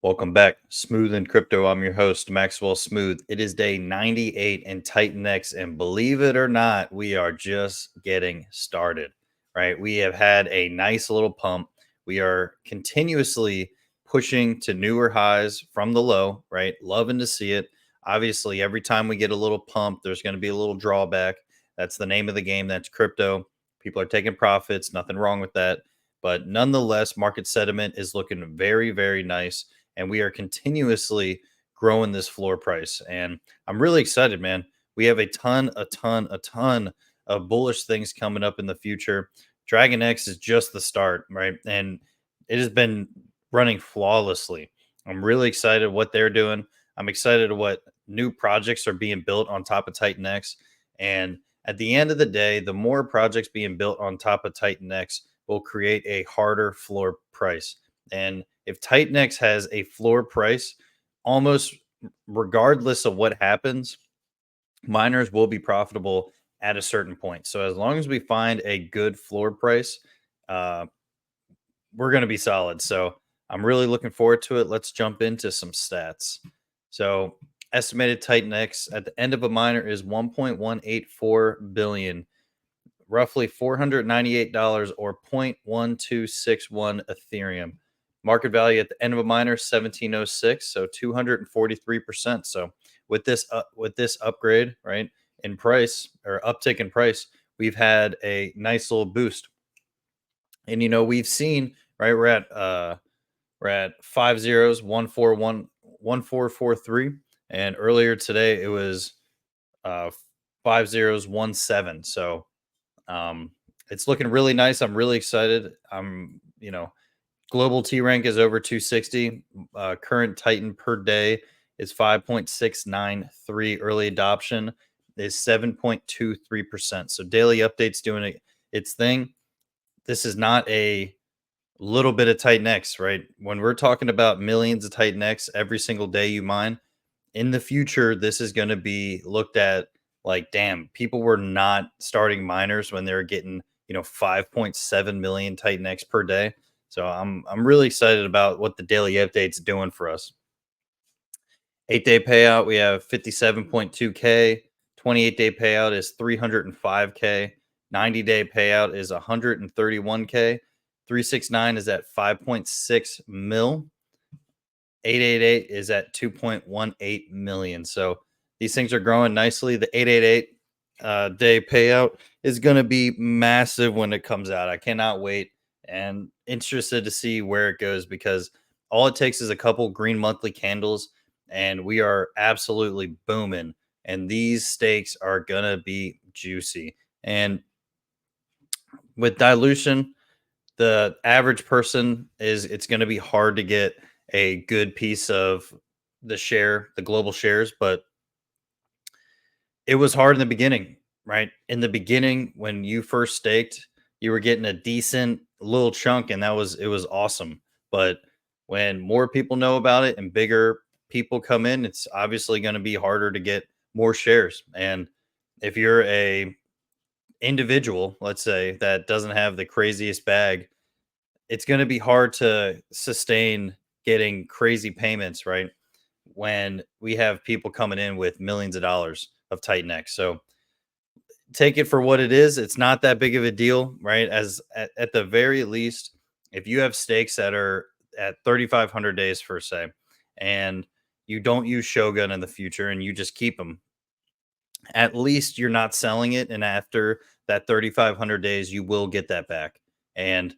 Welcome back, Smooth and Crypto. I'm your host, Maxwell Smooth. It is day 98 in TitanX, and believe it or not, we are just getting started, right? We have had a nice little pump. We are continuously pushing to newer highs from the low, right? Loving to see it. Obviously, every time we get a little pump, there's going to be a little drawback. That's the name of the game. That's crypto. People are taking profits. Nothing wrong with that. But nonetheless, market sentiment is looking very, very nice, and we are continuously growing this floor price. And I'm really excited, man. We have a ton of bullish things coming up in the future. Dragon X is just the start, right? And it has been running flawlessly. I'm really excited what they're doing. I'm excited what new projects are being built on top of Titan X. And at the end of the day, the more projects being built on top of Titan X will create a harder floor price. And if TitanX has a floor price, almost regardless of what happens, miners will be profitable at a certain point. So as long as we find a good floor price, uh, we're going to be solid. So I'm really looking forward to it. Let's jump into some stats. So estimated TitanX at the end of a miner is 1.184 billion, roughly $498 or 0.1261 Ethereum. Market value at the end of a miner 1706, so 243%. So with this upgrade, right, in price or uptick in price, we've had a nice little boost. And we've seen, right, we're at 5 zeros, 141 1443, and earlier today it was uh 5 zeros, 1 7. So it's looking really nice. I'm really excited. Global T rank is over 260. Current Titan per day is 5.693. Early adoption is 7.23%. So daily updates doing its thing. This is not a little bit of Titan X, right? When we're talking about millions of Titan X every single day you mine, in the future, this is going to be looked at like, damn, people were not starting miners when they were getting, 5.7 million Titan X per day. So I'm really excited about what the daily update's doing for us. 8-day payout, we have 57.2K. 28-day payout is 305K. 90-day payout is 131K. 369 is at 5.6 mil. 888 is at 2.18 million. So these things are growing nicely. The 888 day payout is going to be massive when it comes out. I cannot wait, and interested to see where it goes, because all it takes is a couple green monthly candles and we are absolutely booming. And these stakes are going to be juicy. And with dilution, the average person it's going to be hard to get a good piece of the global shares, but it was hard in the beginning, right? In the beginning, when you first staked, you were getting a decent little chunk, and it was awesome. But when more people know about it and bigger people come in, it's obviously going to be harder to get more shares. And if you're a individual, let's say, that doesn't have the craziest bag, it's going to be hard to sustain getting crazy payments, right? When we have people coming in with millions of dollars of Titan X. So take it for what it is. It's not that big of a deal, right? At the very least, if you have stakes that are at 3,500 days per se, and you don't use Shogun in the future and you just keep them, at least you're not selling it. And after that 3,500 days, you will get that back. And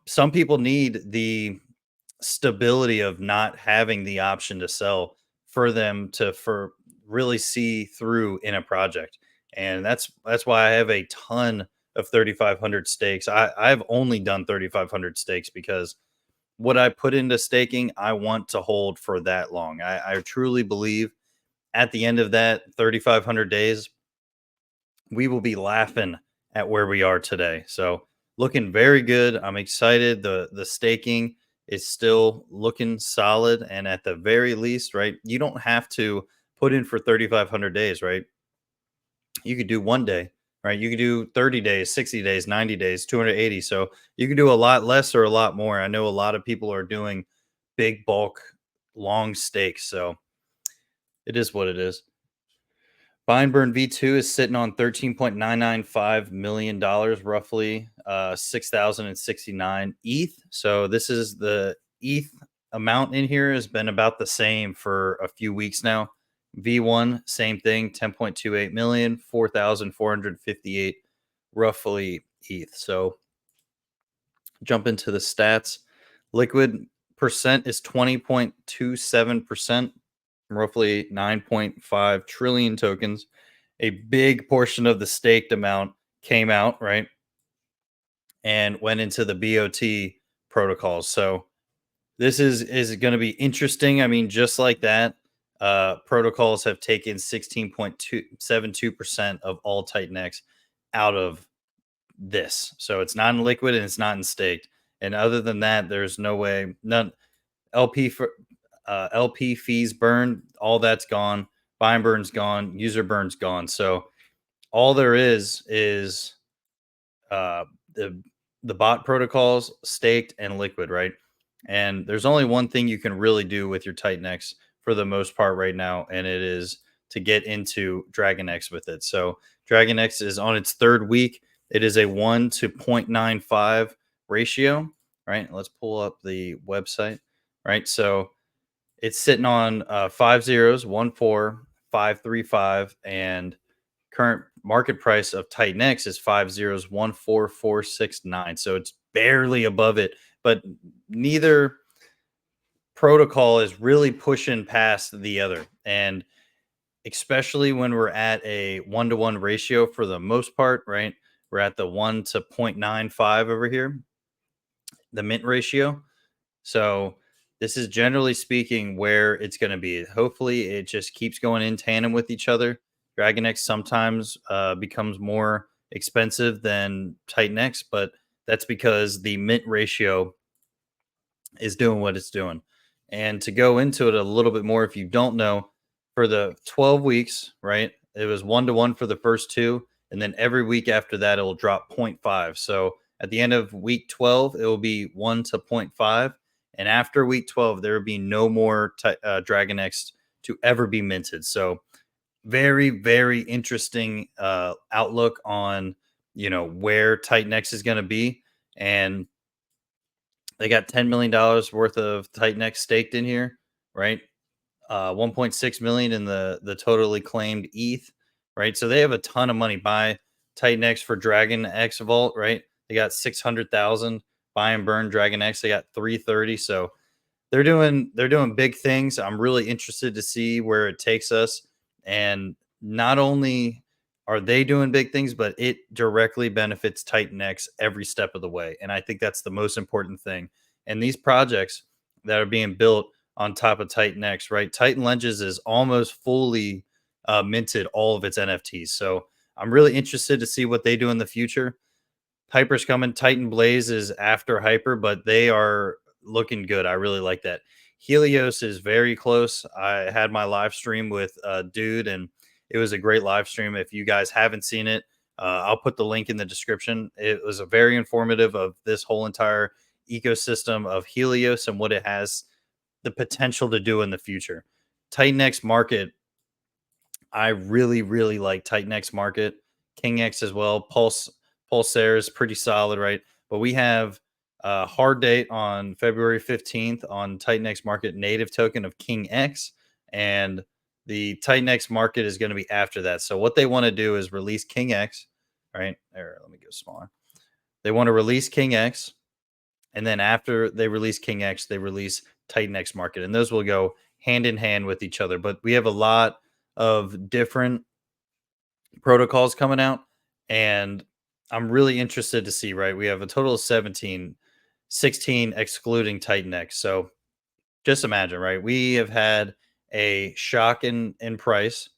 some people need the stability of not having the option to sell for them to for really see through in a project. And that's why I have a ton of 3,500 stakes. I've only done 3,500 stakes because what I put into staking, I want to hold for that long. I truly believe at the end of that 3,500 days, we will be laughing at where we are today. So looking very good. I'm excited. The staking is still looking solid. And at the very least, right, you don't have to put in for 3,500 days, right? You could do 1 day, right? You could do 30 days, 60 days, 90 days, 280. So you can do a lot less or a lot more. I know a lot of people are doing big bulk, long stakes. So it is what it is. Buy and burn V2 is sitting on $13.995 million, roughly 6,069 ETH. So this is the ETH amount in here has been about the same for a few weeks now. V1, same thing, 10.28 million, 4,458 roughly ETH. So jump into the stats. Liquid percent is 20.27%, roughly 9.5 trillion tokens. A big portion of the staked amount came out, right? And went into the BOT protocols. So this is going to be interesting. I mean, just like that, protocols have taken 16.272% of all TitanX out of this. So it's not in liquid and it's not in staked. And other than that, there's no way none LP for LP fees burned, all that's gone. Buy and burn's gone, user burn's gone. So all there is uh, the the bot protocols, staked and liquid, right? And there's only one thing you can really do with your TitanX for the most part right now, and it is to get into DragonX with it. So DragonX is on its third week. It is a 1 to 0.95 ratio, right? Let's pull up the website, right? So it's sitting on 5 zeros, 14535, and current market price of Titan X is 5 zeros, 14469. So it's barely above it, but neither protocol is really pushing past the other. And especially when we're at a 1-to-1 ratio for the most part, right? We're at the 1 to 0.95 over here, the mint ratio. So this is generally speaking where it's going to be. Hopefully, it just keeps going in tandem with each other. Dragon X sometimes becomes more expensive than Titan X, but that's because the mint ratio is doing what it's doing. And to go into it a little bit more, if you don't know, for the 12 weeks, right, it was 1-to-1 for the first two. And then every week after that, it will drop zero point 0.5. So at the end of week 12, it will be 1 to 0.5. And after week 12, there will be no more Dragon X to ever be minted. So very, very interesting outlook on, where Titan X is going to be. And they got $10 million worth of Titan X staked in here, right? 1.6 million in the totally claimed ETH, right? So they have a ton of money. Buy Titan X for Dragon X Vault, right? They got 600,000. Buy and burn Dragon X. They got 330. So they're doing big things. I'm really interested to see where it takes us. And not only are they doing big things, but it directly benefits Titan X every step of the way. And I think that's the most important thing. And these projects that are being built on top of Titan X, right? Titan Legends is almost fully minted all of its NFTs. So I'm really interested to see what they do in the future. Hyper's coming. Titan Blaze is after Hyper, but they are looking good. I really like that. Helios is very close. I had my live stream with Dude, and it was a great live stream. If you guys haven't seen it, I'll put the link in the description. It was a very informative of this whole entire ecosystem of Helios and what it has the potential to do in the future. Titan X Market, I really, really like Titan X Market, King X as well. Pulsar is pretty solid, right? But we have a hard date on February 15th on Titan X Market native token of King X, and the Titan X Market is going to be after that. So what they want to do is release King X, right? There, let me go smaller. They want to release King X, and then after they release King X, they release Titan X Market, and those will go hand in hand with each other. But we have a lot of different protocols coming out, and I'm really interested to see, right? We have a total of 17, 16 excluding Titan X. So just imagine, right? We have had a shock in price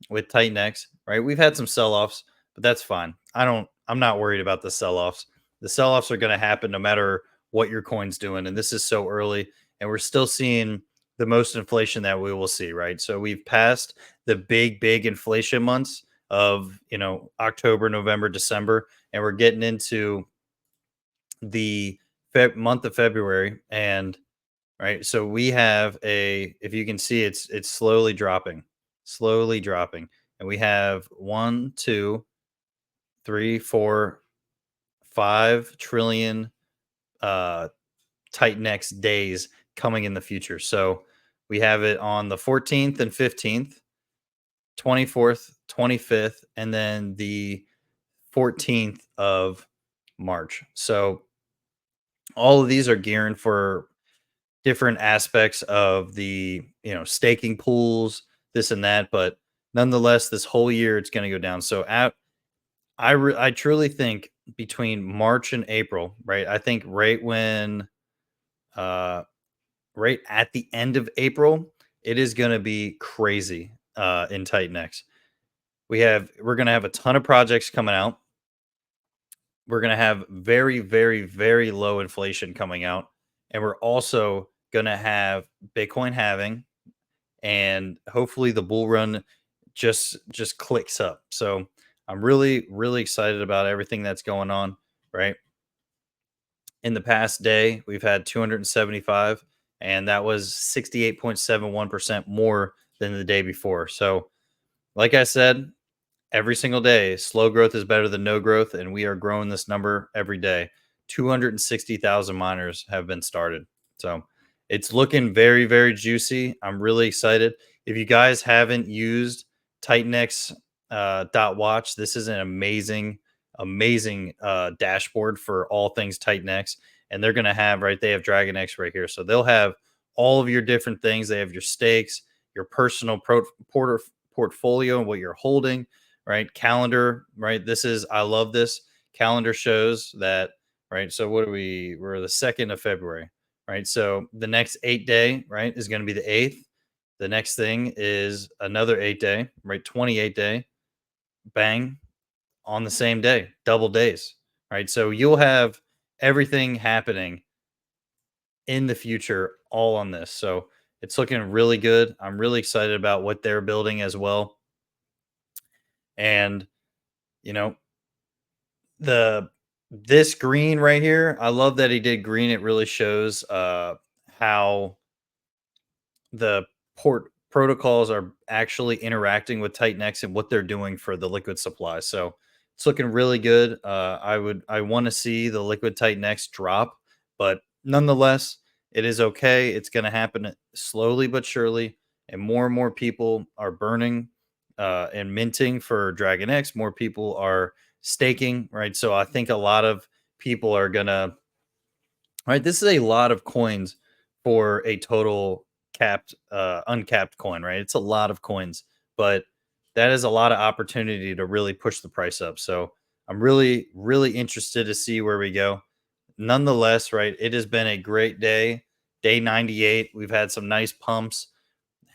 with Titan X, right? We've had some sell-offs, but that's fine. I'm not worried about the sell-offs. The sell-offs are going to happen no matter what your coin's doing, and this is so early, and we're still seeing the most inflation that we will see, right? So we've passed the big inflation months of, October, November, December, and we're getting into the month of February, and right? So we have a, if you can see, it's slowly dropping, and we have 1, 2, 3, 4, 5 trillion uh TitanX days coming in the future. So we have it on the 14th and 15th, 24th, 25th, and then the 14th of March. So all of these are gearing for different aspects of the, staking pools, this and that, but nonetheless this whole year it's going to go down. So I truly think between March and April, right? I think uh right at the end of April, it is going to be crazy in TitanX. We're going to have a ton of projects coming out. We're going to have very, very, very low inflation coming out, and we're also going to have Bitcoin halving, and hopefully the bull run just clicks up. So I'm really, really excited about everything that's going on. Right, in the past day, we've had 275, and that was 68.71% more than the day before. So, like I said, every single day, slow growth is better than no growth, and we are growing this number every day. 260,000 miners have been started. So it's looking very, very juicy. I'm really excited. If you guys haven't used TitanX watch, this is an amazing, amazing dashboard for all things TitanX. And they're going to have, right, they have Dragon X right here. So they'll have all of your different things. They have your stakes, your personal portfolio, and what you're holding, right? Calendar, right? I love this. Calendar shows that, right? So what are we? We're the 2nd of February, right? So the next 8 day, right, is going to be the 8th. The next thing is another 8 day, right? 28 day, bang, on the same day, double days, right? So you'll have everything happening in the future all on this. So it's looking really good. I'm really excited about what they're building as well. And, you know, the this green right here, I love that he did green. It really shows how the port protocols are actually interacting with TitanX and what they're doing for the liquid supply. So it's looking really good. I want to see the liquid TitanX drop, but nonetheless, it is okay. It's going to happen slowly but surely, and more people are burning and minting for Dragon X. More people are staking, right? So I think a lot of people are gonna, right, this is a lot of coins for a total uncapped coin, right? It's a lot of coins, but that is a lot of opportunity to really push the price up. So I'm really, really interested to see where we go. Nonetheless, right, it has been a great day. Day 98. We've had some nice pumps.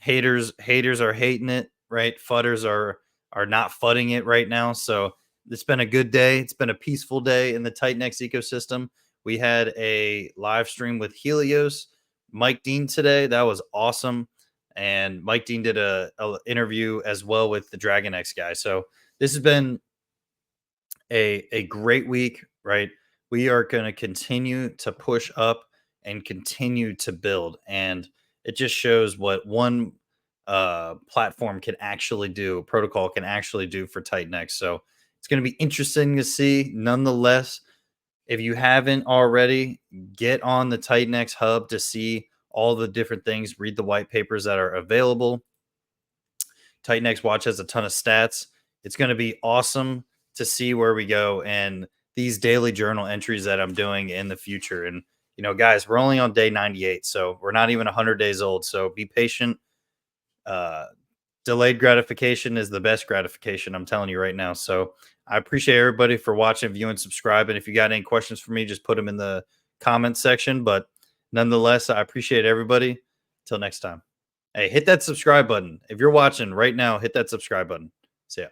Haters are hating it, right? Fudders are not fudding it right now. So it's been a good day. It's been a peaceful day in the TitanX ecosystem. We had a live stream with Helios, Mike Dean today. That was awesome. And Mike Dean did a interview as well with the Dragon X guy. So this has been a great week, right? We are going to continue to push up and continue to build, and it just shows what one platform can actually do, protocol can actually do for TitanX. So it's going to be interesting to see. Nonetheless, if you haven't already, get on the TitanX hub to see all the different things, read the white papers that are available. TitanX Watch has a ton of stats. It's going to be awesome to see where we go and these daily journal entries that I'm doing in the future. And, guys, we're only on day 98, so we're not even 100 days old. So be patient. Uh, Delayed gratification is the best gratification. I'm telling you right now. So I appreciate everybody for watching, viewing, subscribing. If you got any questions for me, just put them in the comment section. But nonetheless, I appreciate everybody. Till next time. Hey, hit that subscribe button. If you're watching right now, hit that subscribe button. See ya.